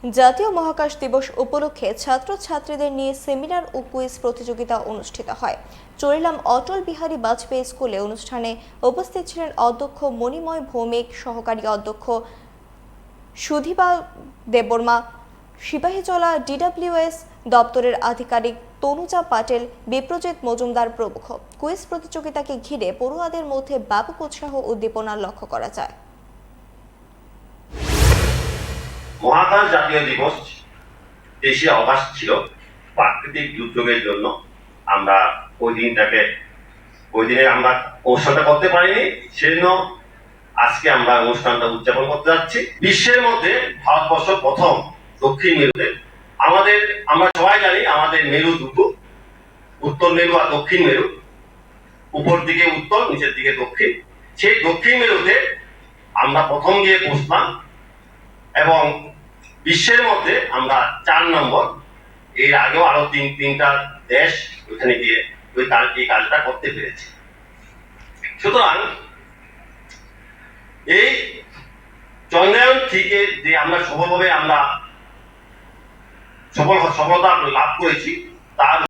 জাতীয় মহাকাশ দিবস উপলক্ষে ছাত্রছাত্রীদের নিয়ে সেমিনার ও কুইজ প্রতিযোগিতা অনুষ্ঠিত হয়। চরিলাম অটল বিহারী বাজপেয়ী স্কুলে অনুষ্ঠানে উপস্থিত ছিলেন অধ্যক্ষ মণিময় ভৌমিক, সহকারী অধ্যক্ষ সুধীবা দেববর্মা, সিপাহীজলা ডিডব্লিউএস দপ্তরের আধিকারিক তনুজা পাটেল, বিপ্রজিৎ মজুমদার প্রমুখ। কুইজ প্রতিযোগিতাকে ঘিরে পড়ুয়াদের মধ্যে ব্যাপক উৎসাহ উদ্দীপনা লক্ষ্য করা যায়। মহাকাশ জাতীয় দিবস 23শে অগাস্ট ছিল। প্রাকৃতিক দুর্যোগের জন্য আমরা ওই দিনে আমরা অনুষ্ঠানটা করতে পারিনি, সেজন্য আজকে আমরা অনুষ্ঠানটা উদযাপন করতে যাচ্ছি। বিশ্বের মধ্যে ভারতবর্ষ প্রথম দক্ষিণ মেরুতে। আমরা সবাই জানি আমাদের মেরু দুটো, উত্তর মেরু আর দক্ষিণ মেরু। উপর দিকে উত্তর, নিচের দিকে দক্ষিণ। সেই দক্ষিণ মেরুতে আমরা প্রথম গিয়ে পৌঁছলাম এবং বিশ্বের মধ্যে আমরা 4 নম্বর। এর আগেও আরো তিনটা দেশ ওখানে গিয়ে এই কাজটা করতে পেরেছে। সুতরাং এই চন্দ্রায়ন থেকে যে আমরা সফলতা লাভ করেছি তার